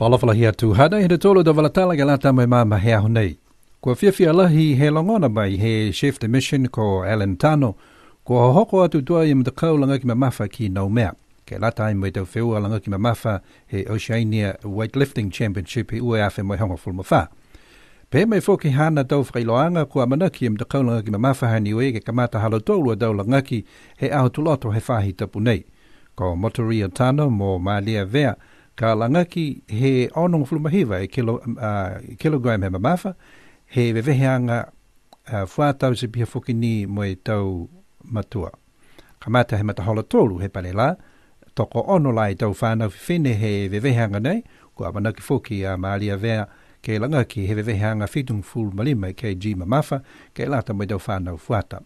Whalawhala hia tūhana he tolo da walatala ke lata mai mama hea honei. Kua whiawhia lahi he longona mai he chef de mission ko Alan Tano, kua hoko atu tua i mtakau langa ki mamafa ki Naumea. Ke lata ai mai tau whiua langa ki mamafa he Oceania Weightlifting Championship he ue awhi mai honga fulmawha. Pe mai fōki hana tau whakailoanga kua manaki i mtakau langa ki mamafa ha niwe ke kamata halo tōlua tau langa ki he aho tuloto he whahi tapu nei. Ko Motoria Tano mo Malia Vea, ka langaki he onong fulumahiva e kilogram he mamafa, he weweheanga whātau se pia whuki ni mo e tau matua. Kamata he matahola tolu he pale la, toko ono lai tau whanau whiwhine he weweheanga nei, kua manaki whuki a Maalia Vea, ke langaki he weweheanga whitung fulmalima kg mamafa, ke lata mo e tau whanau whata.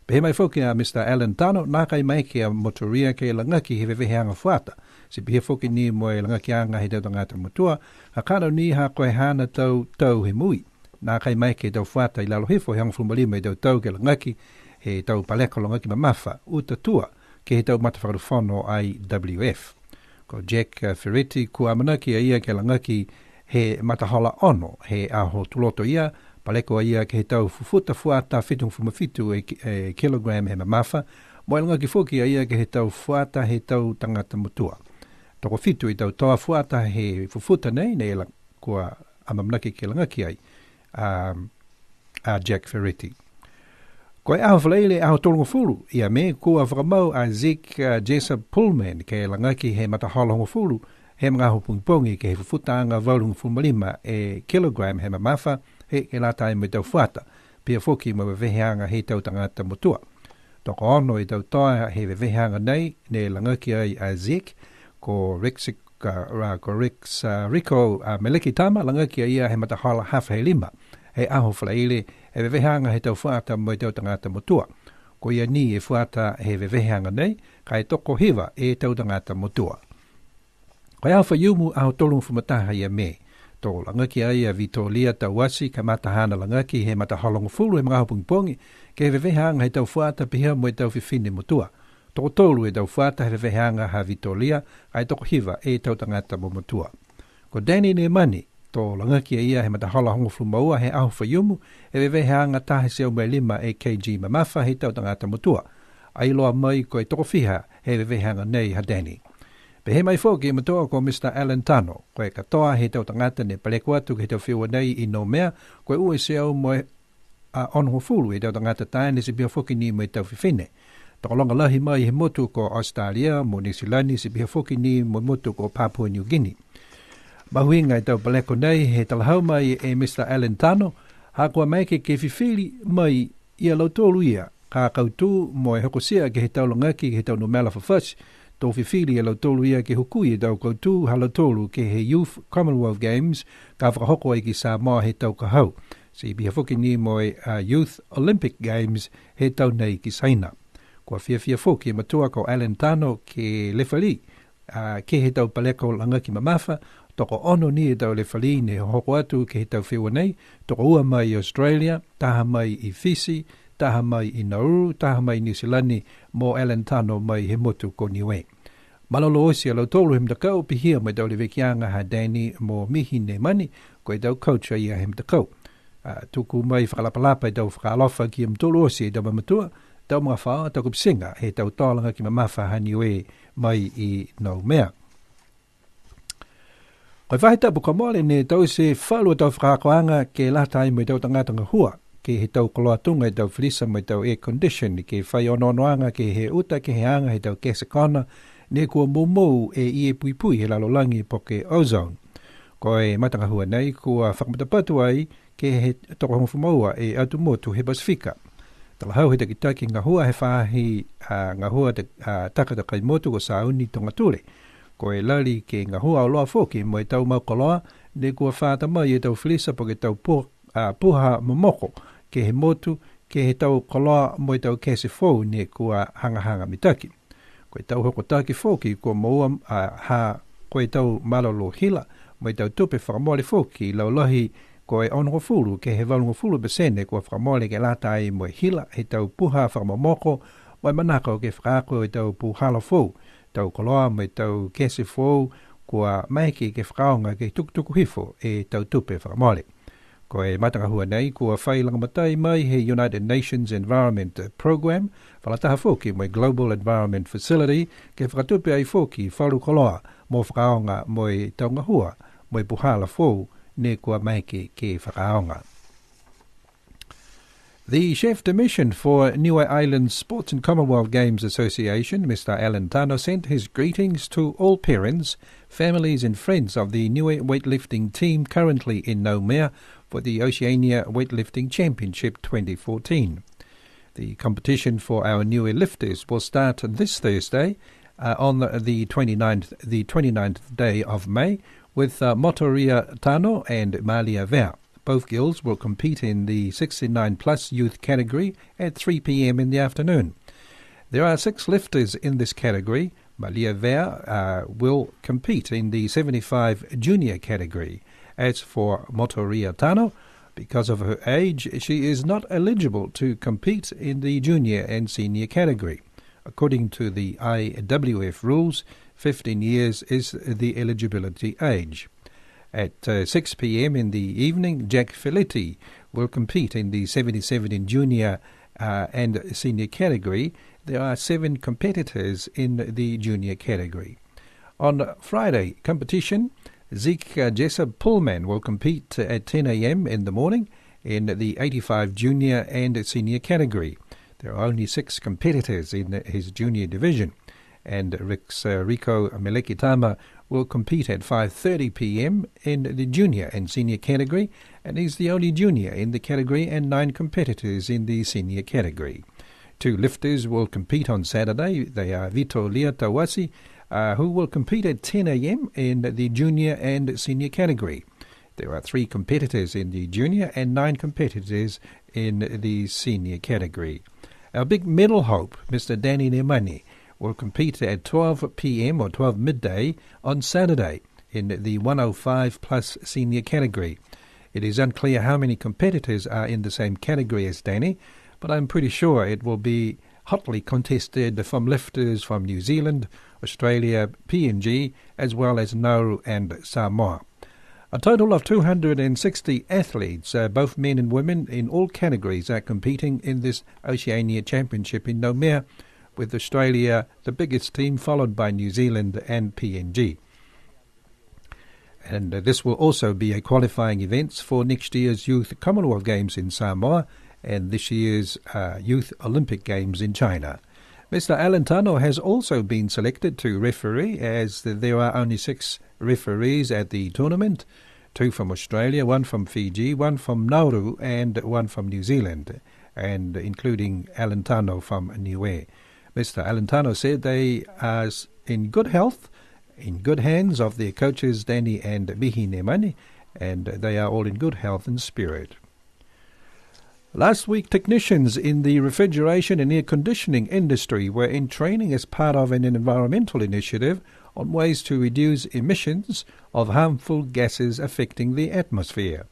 Pehe mai whuki a Mr. Alan Tano, nā kai mai ke a motoria ke langaki he weweheanga whata. Si pihe whuki ni mo e langaki anga he tau tangata mutua, ha kano ni ha koe hana tau he mui. Nā kai mai ke tau whata i lalo hifo he hangfulmalima i tau ke langaki he tau paleko langaki mamafa, uta tua ke he tau matawhakarufono IWF. Ko Jack Ferretti kua manaki a ia ke langaki he matahola ono, he aho tuloto ia, paleko a ia ke he tau fufuta fuata fitung fumafitu e kilogram he mamafa, mo e langaki whuki a ia ke he tau fuata he tau tangata mutua. Toko fitu i tau toa fuata he fufuta nei, nei la kua amamnaki ke langaki ai, a Jack Ferretti. Ko e aho whaleile aho tolunga fulu, ia me kua whakamau a Zeke Jessup Pullman ke langaki he matahola honga fulu, he mga aho pungipongi ke he fufuta anga vaulunga fulmalima e kilogram he mamafa, he ke lata e me tau fuata, pia whuki mo weweheanga he tau tangata mutua. Toko ono i tau toa he weweheanga nei, ne langaki ai a Zeke, ko Rex Rico Meleki Tama, langaki ia he matahola hafa he lima, he aho whaleile he weweheanga he tau fuata mo i tau tangata mutua. Ko ia ni e fuata he weweheanga nei, kai toko hiva e tau tangata mutua. Ko ia whaiumu aho tolungu fumataha ia me, tō langaki ai a Vitolia Tawasi ka matahana langaki he mataholongo fulu he mga hopungpongi ke he weweheanga he tau fuata pihia mo i tau whiwhine mutua. Toko tolu e tau whata he weweheanga ha Vitolia ai toko hiva e tau tangata mo mutua. Ko Danny Niemani, tō langaki ia he matahola hongo flumaua he aho whaiumu he weweheanga tahe seo mai lima e kg mamafa he tau tangata mutua. Ai loa mai ko e toko fiha he weweheanga nei ha Danny. Pe he mai whoki matoa ko Mr. Alan Tano, ko e katoa he tau tangata ne paleko atu ke tau whiua nei i Naumea, ko e ue seo mo onho fulu e tau tangata tae ne si pia whoki ni mo e tau whiwhine. Toko longa lahi mai he motu ko Australia, mo New Zealand, si pia whoki ni mo motu ko Papua New Guinea. Mahuinga e tau paleko nei he talahau mai e Mr. Alan Tano, ha kua mai ke whiwhili mai ia lautolu ia, ka kautu mo e hokosia ke he tau langaki ke he tau numela whawhashi, tō whiwhili e lautolu ia ke hukui e tau kautu halautolu ke he Youth Commonwealth Games ka whakahoko e ki Samoa he tau kahau. Si biha whuki ni mo e Youth Olympic Games he tau nei ki Saina. Kua whiawhia whuki matua ko Alan Tano ke lewhali ke he tau paleko langa ki mamafa, toko ono ni e tau lewhali ne hoko atu ke he tau whiwa nei, toko ua mai i Australia, taha mai i Fiji, taha mai i Nauru, taha mai New Zealand, mo Alan Tano mai he motu ko Niuean. Malolo osi alau tolu he mtakau pihia mai tau lewekianga ha Danny mo mihi ne mani, ko e tau coach ia he mtakau. Tuku mai whakalapalapa e tau whakalofa ki mtolu osi e tau mamatua, tau mga whaa tau kupsinga he tau tōlanga ki mamafa ha Niue mai i Naumea. Koe whahita buka mole ne tau se whalua tau whakakoanga ke latai mai tau tangatanga hua, ke he tau koloa tunga e tau whilisa mai tau air condition, ke whai onoanga ke he uta ke he anga he tau kesekona, ne kua mōmou e i e puipui he lalolangi po ke ozone. Ko e matanga hua nei kua whakamatapatu ai ke he toko hongufumaua e atu motu he Pasifika. Tala hau he takitaki ngā hua he whahi ngā hua takata kai motu ko sauni tonga tule. Ko e lali ke ngā hua o loa whoki mo e tau maukoloa ne kua whāta mai e tau whilisa po ke tau puha momoko ke he motu ke he tau koloa mo e tau kese fōu ne kua hangahanga mitaki. Ko e tau hoko taki whoki kua moua ko e tau malolo hila mo e tau tupe whakamole whoki laulahi ko e onho fulu ke he valungo fulu besene kua whakamole ke latai mo e hila he tau puha whakamomoko mo e manako ke whakako e tau puhala fōu, tau koloa mo e tau kese fōu kua maiki ke whakaonga ke tukutuku hifo e tautupe whakamole. Ko e matakahua nei kua whailanga matai mai he United Nations Environment Program, whalataha foki mo Global Environment Facility ke whakatupe ai foki wharu koloa mo whakaonga mo e taungahua mo e puhala fōu ne kua maiki ke whakaonga. The Chef de Mission for Niue Island Sports and Commonwealth Games Association, Mr. Alan Tano, sent his greetings to all parents, families and friends of the Niue weightlifting team currently in Noumea for the Oceania Weightlifting Championship 2014. The competition for our Niue lifters will start this Thursday on the 29th day of May with Motoria Tano and Malia Vea. Both girls will compete in the 69-plus youth category at 3 p.m. in the afternoon. There are 6 lifters in this category. Malia Vea will compete in the 75 junior category. As for Motoria Tano, because of her age, she is not eligible to compete in the junior and senior category. According to the IWF rules, 15 years is the eligibility age. At 6 p.m. in the evening, Jack Felitti will compete in the 77 in junior and senior category. There are 7 competitors in the junior category. On Friday competition, Zeke Jessup Pullman will compete at 10 a.m. in the morning in the 85 junior and senior category. There are only 6 competitors in his junior division. And Rico Melekitama will compete at 5:30 p.m. in the junior and senior category, and he's the only junior in the category and 9 competitors in the senior category. 2 lifters will compete on Saturday. They are Vito Liatawasi, who will compete at 10 a.m. in the junior and senior category. There are 3 competitors in the junior and 9 competitors in the senior category. Our big medal hope, Mr. Danny Nemani, will compete at 12 p.m. or 12 midday on Saturday in the 105-plus senior category. It is unclear how many competitors are in the same category as Danny, but I'm pretty sure it will be hotly contested from lifters from New Zealand, Australia, PNG, as well as Nauru and Samoa. A total of 260 athletes, both men and women, in all categories are competing in this Oceania Championship in Noumea, with Australia the biggest team, followed by New Zealand and PNG. And this will also be a qualifying event for next year's Youth Commonwealth Games in Samoa and this year's Youth Olympic Games in China. Mr. Alan Tano has also been selected to referee, as there are only 6 referees at the tournament, 2 from Australia, 1 from Fiji, 1 from Nauru and 1 from New Zealand, and including Alan Tano from Niue. Mr. Alentano said they are in good health, in good hands of their coaches Danny and Mihi Nemani, and they are all in good health and spirit. Last week, technicians in the refrigeration and air conditioning industry were in training as part of an environmental initiative on ways to reduce emissions of harmful gases affecting the atmosphere.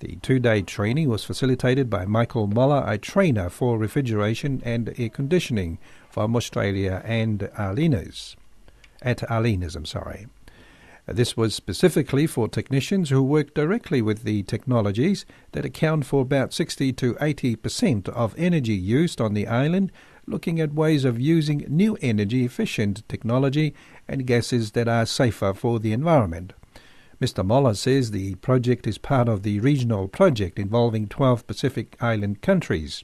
The 2-day training was facilitated by Michael Moller, a trainer for refrigeration and air conditioning from Australia and Arlenas. This was specifically for technicians who work directly with the technologies that account for about 60 to 80% of energy used on the island, looking at ways of using new energy-efficient technology and gases that are safer for the environment. Mr. Moller says the project is part of the regional project involving 12 Pacific Island countries.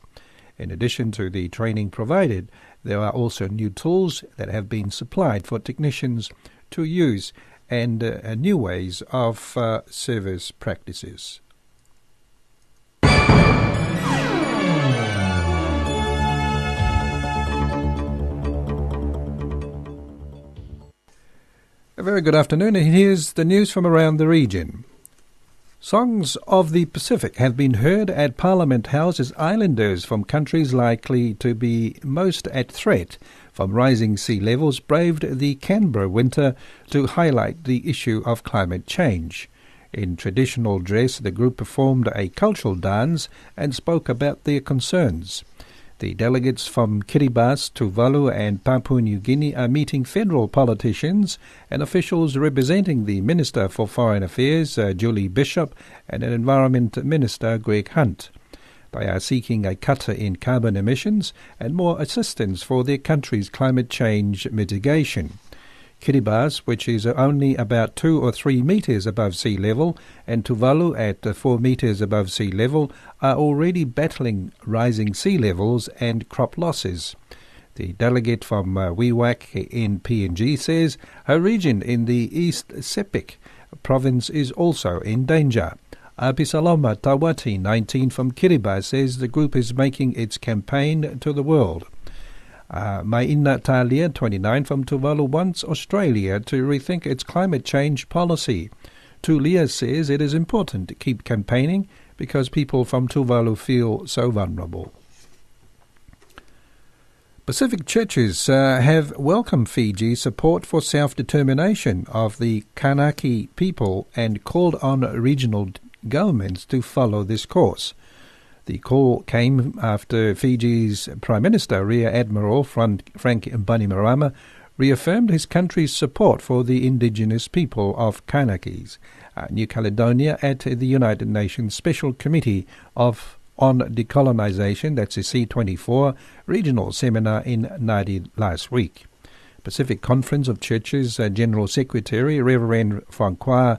In addition to the training provided, there are also new tools that have been supplied for technicians to use and new ways of service practices. A very good afternoon, and here's the news from around the region. Songs of the Pacific have been heard at Parliament House as islanders from countries likely to be most at threat from rising sea levels braved the Canberra winter to highlight the issue of climate change. In traditional dress, the group performed a cultural dance and spoke about their concerns. The delegates from Kiribati, Tuvalu and Papua New Guinea are meeting federal politicians and officials representing the Minister for Foreign Affairs, Julie Bishop, and Environment Minister, Greg Hunt. They are seeking a cut in carbon emissions and more assistance for their country's climate change mitigation. Kiribati, which is only about 2 or 3 metres above sea level, and Tuvalu at 4 metres above sea level, are already battling rising sea levels and crop losses. The delegate from Wewak in PNG says her region in the East Sepik province is also in danger. Apisaloma Tawati, 19, from Kiribati, says the group is making its campaign to the world. Maina Talia, 29, from Tuvalu, wants Australia to rethink its climate change policy. Tulia says it is important to keep campaigning because people from Tuvalu feel so vulnerable. Pacific churches have welcomed Fiji's support for self-determination of the Kanaki people and called on regional governments to follow this course. The call came after Fiji's Prime Minister, Rear Admiral Frank Bainimarama, reaffirmed his country's support for the indigenous people of Kanakis, New Caledonia, at the United Nations Special Committee on Decolonisation, that's the C24, regional seminar in Nadi last week. Pacific Conference of Churches General Secretary Reverend Francois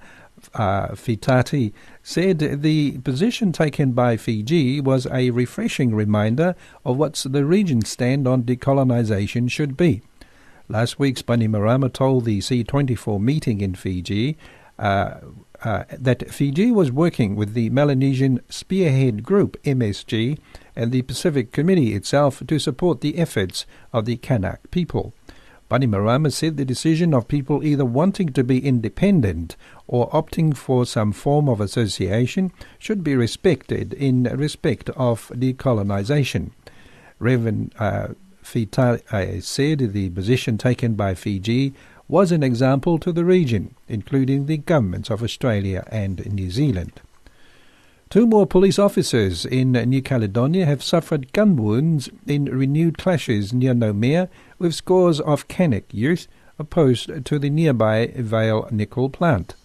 Fitati said the position taken by Fiji was a refreshing reminder of what the region's stand on decolonisation should be. Last week's Bainimarama told the C24 meeting in Fiji that Fiji was working with the Melanesian Spearhead Group, MSG, and the Pacific Committee itself to support the efforts of the Kanak people. Bainimarama said the decision of people either wanting to be independent or opting for some form of association should be respected in respect of decolonisation. Reverend Fitati said the position taken by Fiji was an example to the region, including the governments of Australia and New Zealand. 2 more police officers in New Caledonia have suffered gun wounds in renewed clashes near Niuean with scores of Kanak youth opposed to the nearby Vale nickel plant.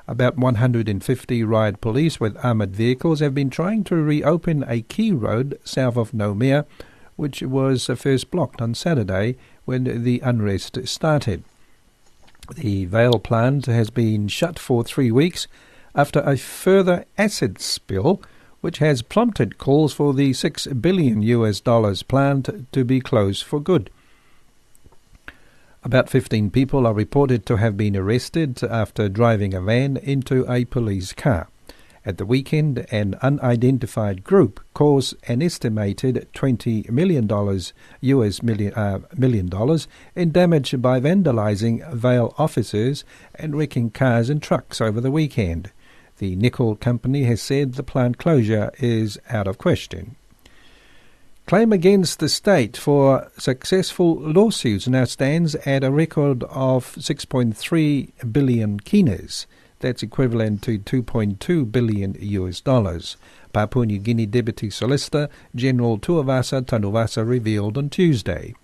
About 150 riot police with armoured vehicles have been trying to reopen a key road south of Niuean, which was first blocked on Saturday when the unrest started. The Vale plant has been shut for 3 weeks after a further acid spill, which has prompted calls for the $6 billion plant to be closed for good. About 15 people are reported to have been arrested after driving a van into a police car. At the weekend, an unidentified group caused an estimated $20 million in damage by vandalizing Vale offices and wrecking cars and trucks over the weekend. The nickel company has said the plant closure is out of question. Claim against the state for successful lawsuits now stands at a record of 6.3 billion kinas. That's equivalent to $2.2 billion. Papua New Guinea Deputy Solicitor General Tuivasa Tanuvasa revealed on Tuesday.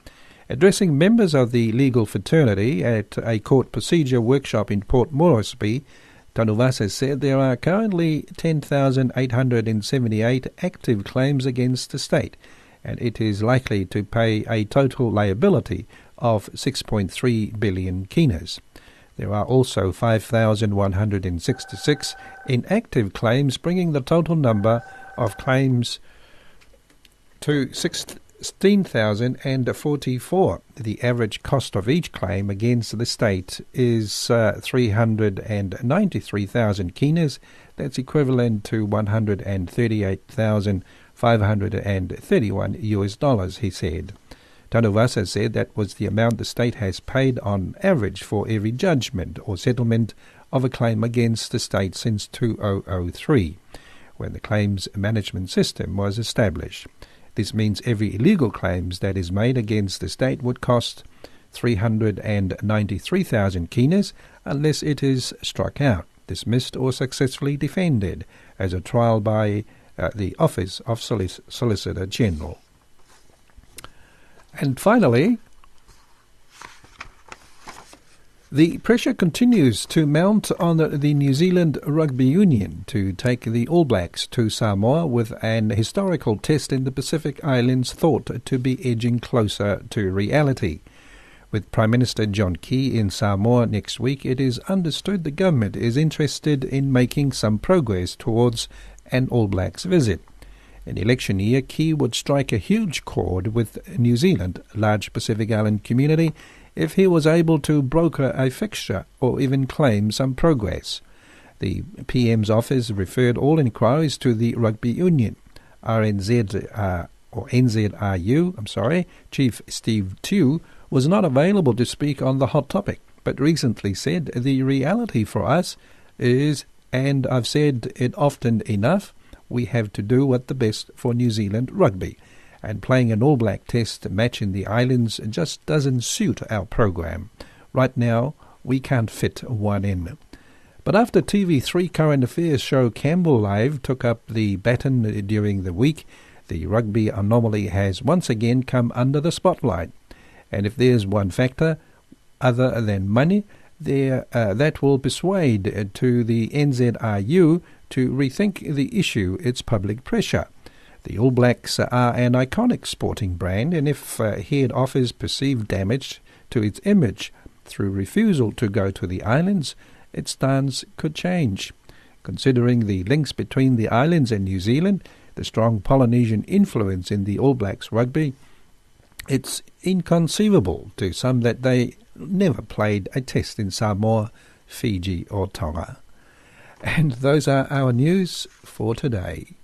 Addressing members of the legal fraternity at a court procedure workshop in Port Moresby, Tanuvasa said there are currently 10,878 active claims against the state, and it is likely to pay a total liability of 6.3 billion kinas. There are also 5,166 inactive claims, bringing the total number of claims to 16,044. The average cost of each claim against the state is 393,000 kinas. That's equivalent to $138,531, he said. Tanuvasa said that was the amount the state has paid on average for every judgment or settlement of a claim against the state since 2003, when the claims management system was established. This means every illegal claims that is made against the state would cost 393,000 kinas unless it is struck out, dismissed or successfully defended as a trial by the Office of Solicitor General. And finally, the pressure continues to mount on the New Zealand Rugby Union to take the All Blacks to Samoa, with an historical test in the Pacific Islands thought to be edging closer to reality. With Prime Minister John Key in Samoa next week, it is understood the government is interested in making some progress towards an All Blacks visit. In election year, Key would strike a huge chord with New Zealand, a large Pacific Island community, if he was able to broker a fixture or even claim some progress. The PM's office referred all inquiries to the Rugby Union. NZRU, Chief Steve Tew was not available to speak on the hot topic, but recently said the reality for us is, and I've said it often enough, we have to do what's the best for New Zealand rugby, and playing an All Black Test match in the islands just doesn't suit our program. Right now, we can't fit one in. But after TV3 current affairs show Campbell Live took up the baton during the week, the rugby anomaly has once again come under the spotlight. And if there's one factor other than money, that will persuade to the NZRU to rethink the issue, its public pressure. The All Blacks are an iconic sporting brand, and if head offers perceived damage to its image through refusal to go to the islands, its stance could change. Considering the links between the islands and New Zealand, the strong Polynesian influence in the All Blacks rugby, it's inconceivable to some that they never played a test in Samoa, Fiji or Tonga. And those are our news for today.